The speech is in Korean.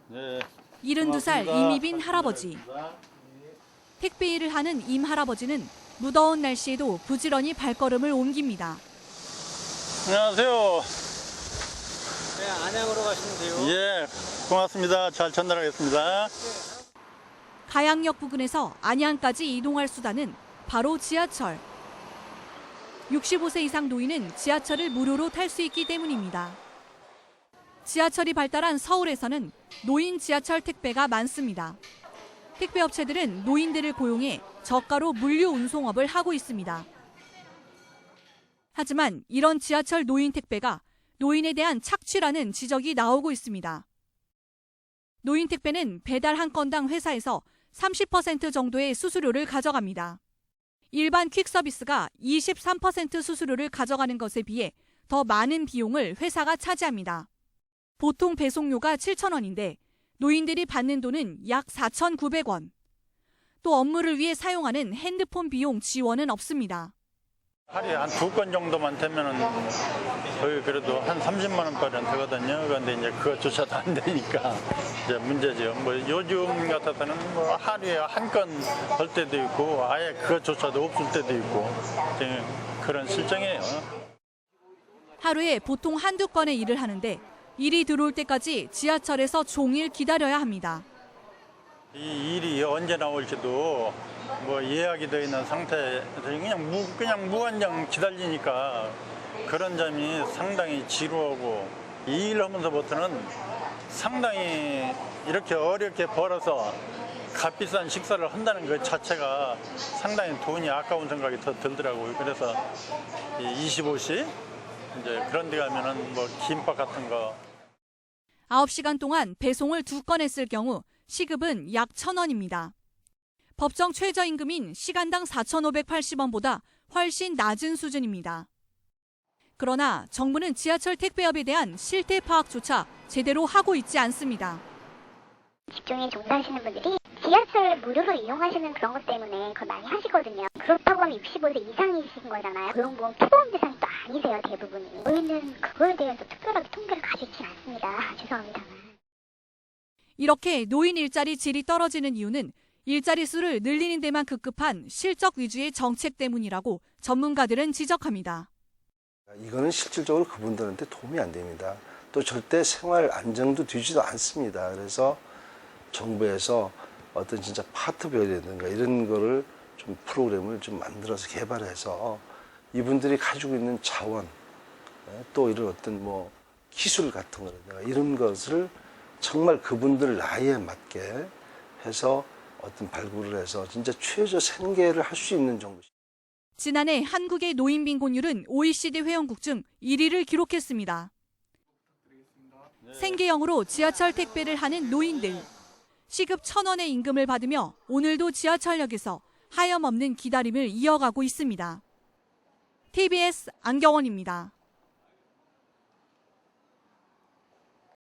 네. 72살 이미빈 할아버지. 택배 일을 하는 임 할아버지는 무더운 날씨에도 부지런히 발걸음을 옮깁니다. 안녕하세요. 네, 안양으로 가시면 돼요. 예, 고맙습니다. 잘 전달하겠습니다. 가양역 부근에서 안양까지 이동할 수단은 바로 지하철. 65세 이상 노인은 지하철을 무료로 탈 수 있기 때문입니다. 지하철이 발달한 서울에서는 노인 지하철 택배가 많습니다. 택배업체들은 노인들을 고용해 저가로 물류 운송업을 하고 있습니다. 하지만 이런 지하철 노인 택배가 노인에 대한 착취라는 지적이 나오고 있습니다. 노인 택배는 배달 한 건당 회사에서 30% 정도의 수수료를 가져갑니다. 일반 퀵서비스가 23% 수수료를 가져가는 것에 비해 더 많은 비용을 회사가 차지합니다. 보통 배송료가 7,000원인데 노인들이 받는 돈은 약 4,900원. 또 업무를 위해 사용하는 핸드폰 비용 지원은 없습니다. 하루에 한 2건 정도만 되면은 거의 그래도 한 30만 원까지 안 되거든요. 그런데 이제 그것조차도 안 되니까 이제 문제죠. 뭐 요즘 같아서는 뭐 하루에 한 건 될 때도 있고 아예 그것조차도 없을 때도 있고 그런 실정이에요. 하루에 보통 한두 건의 일을 하는데 일이 들어올 때까지 지하철에서 종일 기다려야 합니다. 이 일이 언제 나올지도 뭐 예약이 되어 있는 상태에서 그냥 무한정 기다리니까 그런 점이 상당히 지루하고 이 일을 하면서부터는 상당히 이렇게 어렵게 벌어서 값비싼 식사를 한다는 것 자체가 상당히 돈이 아까운 생각이 더 들더라고요. 그래서 25시 이제 그런 데 가면은 뭐 김밥 같은 거 9시간 동안 배송을 2건 했을 경우 시급은 약 1,000원입니다. 법정 최저임금인 시간당 4,580원보다 훨씬 낮은 수준입니다. 그러나 정부는 지하철 택배업에 대한 실태 파악조차 제대로 하고 있지 않습니다. 직종에 종사하시는 분들이 지하철 무료로 이용하시는 그런 것 때문에 그걸 많이 하시거든요. 그렇다고 하면 65세 이상이신 거잖아요. 고용보험 피보험 대상이 또 아니세요, 대부분이. 저희는 그거에 대해서 특별하게 통계를 가지진 않습니다. 죄송합니다만. 이렇게 노인 일자리 질이 떨어지는 이유는 일자리 수를 늘리는 데만 급급한 실적 위주의 정책 때문이라고 전문가들은 지적합니다. 이거는 실질적으로 그분들한테 도움이 안 됩니다. 또 절대 생활 안정도 되지도 않습니다. 그래서 정부에서 어떤 진짜 파트별이라든가 이런 거를 좀 프로그램을 좀 만들어서 개발해서 이분들이 가지고 있는 자원, 또 이런 어떤 뭐 기술 같은 거라든가 이런 것을 정말 그분들 나이에 맞게 해서 어떤 발굴을 해서 진짜 최저 생계를 할 수 있는 정도. 지난해 한국의 노인 빈곤율은 OECD 회원국 중 1위를 기록했습니다. 생계형으로 지하철 택배를 하는 노인들. 시급 1,000원의 임금을 받으며 오늘도 지하철역에서 하염없는 기다림을 이어가고 있습니다. TBS 안경원입니다.